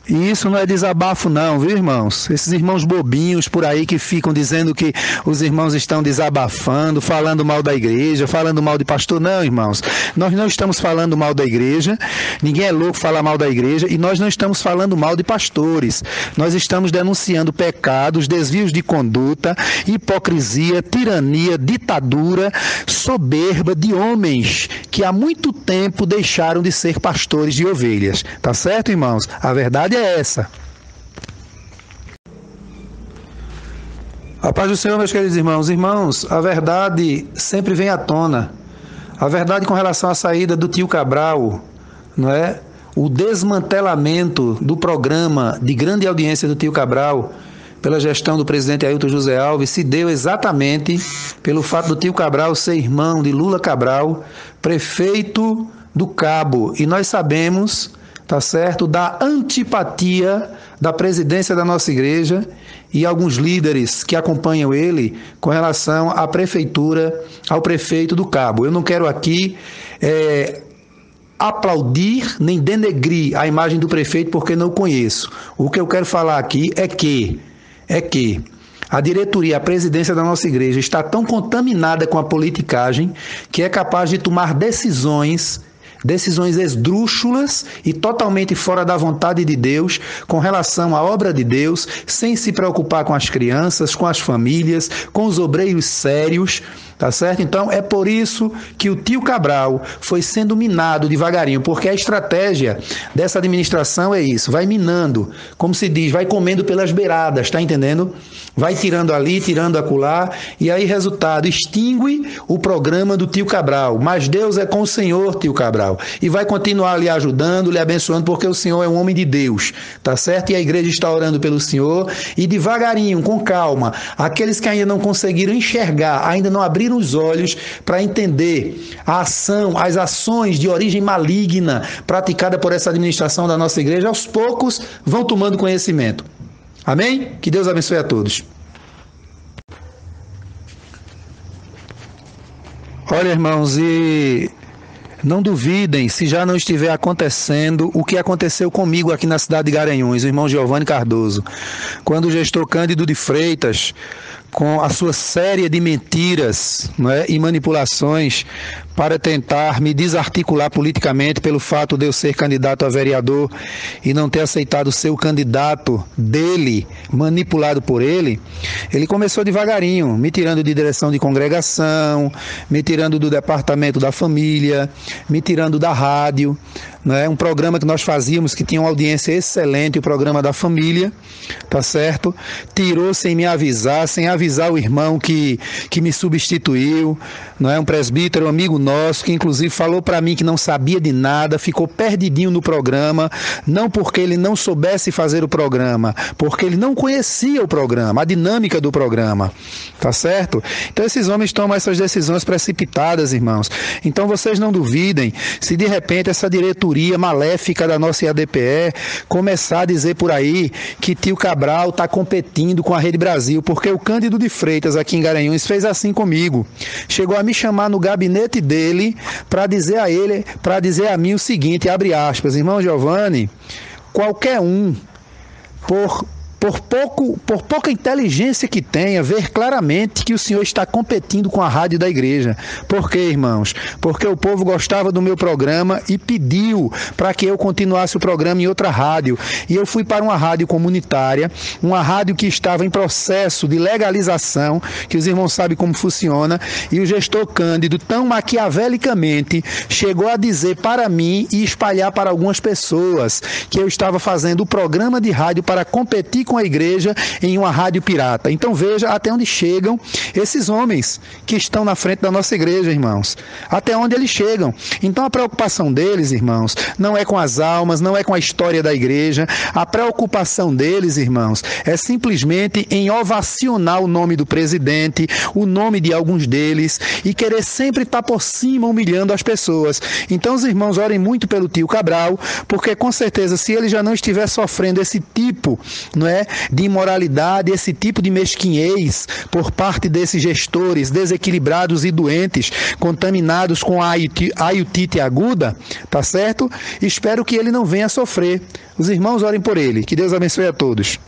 E isso não é desabafo não, viu, irmãos? Esses irmãos bobinhos por aí que ficam dizendo que os irmãos estão desabafando, falando mal da igreja, falando mal de pastor. Não, irmãos. Nós não estamos falando mal da igreja, ninguém é louco falar mal da igreja, e nós não estamos falando mal de pastores. Nós estamos denunciando pecados, desvios de conduta, hipocrisia, tirania, ditadura, soberba de homens que há muito tempo deixaram de ser pastores de ovelhas. Tá certo, irmãos? A verdade é essa. A paz do Senhor, meus queridos irmãos. Irmãos, a verdade sempre vem à tona. A verdade com relação à saída do tio Cabral, não é? O desmantelamento do programa de grande audiência do tio Cabral pela gestão do presidente Ailton José Alves se deu exatamente pelo fato do tio Cabral ser irmão de Lula Cabral, prefeito do Cabo. E nós sabemos, tá certo, da antipatia da presidência da nossa igreja e alguns líderes que acompanham ele com relação à prefeitura, ao prefeito do Cabo. Eu não quero aqui aplaudir nem denegrir a imagem do prefeito porque não o conheço. O que eu quero falar aqui é que a diretoria, a presidência da nossa igreja está tão contaminada com a politicagem que é capaz de tomar decisões esdrúxulas e totalmente fora da vontade de Deus com relação à obra de Deus, sem se preocupar com as crianças, com as famílias, com os obreiros sérios, tá certo? Então é por isso que o tio Cabral foi sendo minado devagarinho, porque a estratégia dessa administração é isso, vai minando, como se diz, vai comendo pelas beiradas, tá entendendo? Vai tirando ali, tirando acolá, e aí resultado, extingue o programa do tio Cabral, mas Deus é com o Senhor, tio Cabral, e vai continuar lhe ajudando, lhe abençoando, porque o Senhor é um homem de Deus, tá certo? E a igreja está orando pelo Senhor, e devagarinho, com calma, aqueles que ainda não conseguiram enxergar, ainda não abriram os olhos para entender a ação, as ações de origem maligna praticada por essa administração da nossa igreja, aos poucos vão tomando conhecimento. Amém? Que Deus abençoe a todos. Olha, irmãos, e não duvidem se já não estiver acontecendo o que aconteceu comigo aqui na cidade de Garanhuns, o irmão Giovanni Cardoso, quando o gestor Cândido de Freitas, com a sua série de mentiras, não é, e manipulações para tentar me desarticular politicamente pelo fato de eu ser candidato a vereador e não ter aceitado ser o candidato dele, manipulado por ele, ele começou devagarinho, me tirando de direção de congregação, me tirando do departamento da família, me tirando da rádio, né? Um programa que nós fazíamos que tinha uma audiência excelente, o programa da família, tá certo? Tirou sem me avisar, sem avisar o irmão que me substituiu, não é? Um presbítero, um amigo nosso, que inclusive falou para mim que não sabia de nada, ficou perdidinho no programa, não porque ele não soubesse fazer o programa, porque ele não conhecia o programa, a dinâmica do programa, tá certo? Então esses homens tomam essas decisões precipitadas, irmãos. Então vocês não duvidem se de repente essa diretoria maléfica da nossa IADPE começar a dizer por aí que tio Cabral está competindo com a Rede Brasil, porque o Cândido de Freitas aqui em Garanhuns fez assim comigo, chegou a me chamar no gabinete dele para dizer a mim o seguinte, abre aspas, irmão Giovanni, qualquer um por pouca inteligência que tenha, ver claramente que o senhor está competindo com a rádio da igreja. Por quê, irmãos? Porque o povo gostava do meu programa e pediu para que eu continuasse o programa em outra rádio. E eu fui para uma rádio comunitária, uma rádio que estava em processo de legalização, que os irmãos sabem como funciona, e o gestor Cândido, tão maquiavelicamente, chegou a dizer para mim e espalhar para algumas pessoas que eu estava fazendo o programa de rádio para competir com a igreja em uma rádio pirata. Então veja até onde chegam esses homens que estão na frente da nossa igreja, irmãos. Até onde eles chegam. Então a preocupação deles, irmãos, não é com as almas, não é com a história da igreja. A preocupação deles, irmãos, é simplesmente em ovacionar o nome do presidente, o nome de alguns deles e querer sempre estar por cima humilhando as pessoas. Então os irmãos orem muito pelo tio Cabral, porque com certeza se ele já não estiver sofrendo esse tipo, não é, de imoralidade, esse tipo de mesquinhez por parte desses gestores desequilibrados e doentes, contaminados com a aiotite aguda, tá certo? Espero que ele não venha a sofrer. Os irmãos orem por ele. Que Deus abençoe a todos.